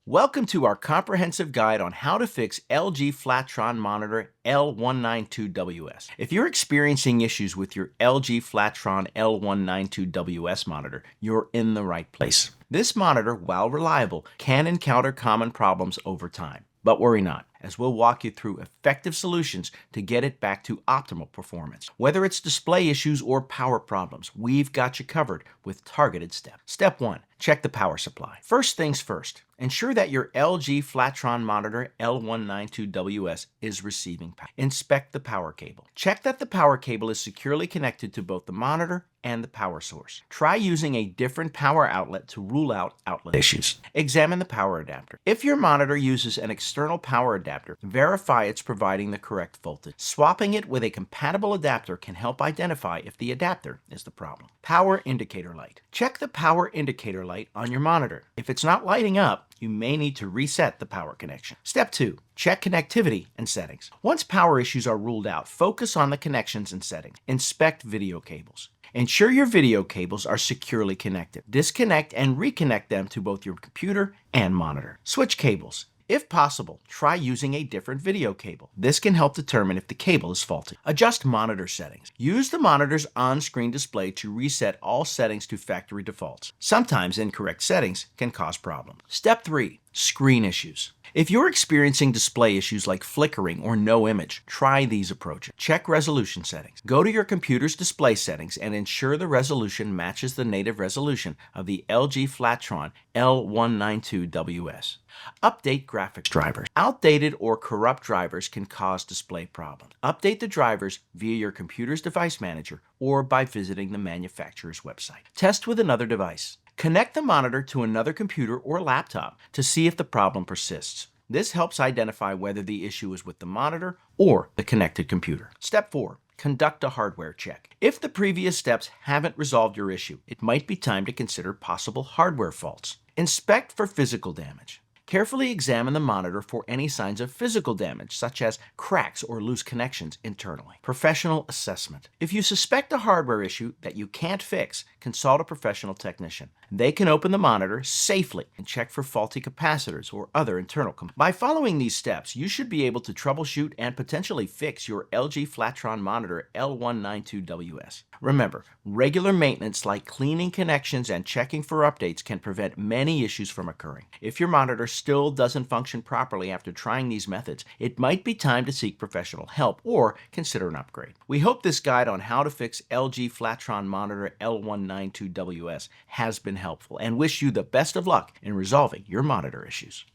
Welcome to our comprehensive guide on how to fix LG Flatron monitor L192WS. If you're experiencing issues with your LG Flatron L192WS monitor, you're in the right place. This monitor, while reliable, can encounter common problems over time. But worry not, as we'll walk you through effective solutions to get it back to optimal performance. Whether it's display issues or power problems, we've got you covered with targeted steps. Step 1. Check the power supply. First things first, ensure that your LG Flatron monitor L192WS is receiving power. Inspect the power cable. Check that the power cable is securely connected to both the monitor and the power source. Try using a different power outlet to rule out outlet issues. Examine the power adapter. If your monitor uses an external power adapter, verify it's providing the correct voltage. Swapping it with a compatible adapter can help identify if the adapter is the problem. Power indicator light. Check the power indicator light on your monitor. If it's not lighting up, you may need to reset the power connection. Step 2. Check connectivity and settings. Once power issues are ruled out, focus on the connections and settings. Inspect video cables. Ensure your video cables are securely connected. Disconnect and reconnect them to both your computer and monitor. Switch cables. If possible, try using a different video cable. This can help determine if the cable is faulty. Adjust monitor settings. Use the monitor's on-screen display to reset all settings to factory defaults. Sometimes incorrect settings can cause problems. Step 3. Screen issues. If you're experiencing display issues like flickering or no image, try these approaches. Check resolution settings. Go to your computer's display settings and ensure the resolution matches the native resolution of the LG Flatron L192WS. Update graphics drivers. Outdated or corrupt drivers can cause display problems. Update the drivers via your computer's device manager or by visiting the manufacturer's website. Test with another device. Connect the monitor to another computer or laptop to see if the problem persists. This helps identify whether the issue is with the monitor or the connected computer. Step 4. Conduct a hardware check. If the previous steps haven't resolved your issue, it might be time to consider possible hardware faults. Inspect for physical damage. Carefully examine the monitor for any signs of physical damage, such as cracks or loose connections internally. Professional assessment. If you suspect a hardware issue that you can't fix, consult a professional technician. They can open the monitor safely and check for faulty capacitors or other internal components. By following these steps, you should be able to troubleshoot and potentially fix your LG Flatron monitor L192WS. Remember, regular maintenance like cleaning connections and checking for updates can prevent many issues from occurring. If your monitor still doesn't function properly after trying these methods, it might be time to seek professional help or consider an upgrade. We hope this guide on how to fix LG Flatron monitor L192WS has been helpful and wish you the best of luck in resolving your monitor issues.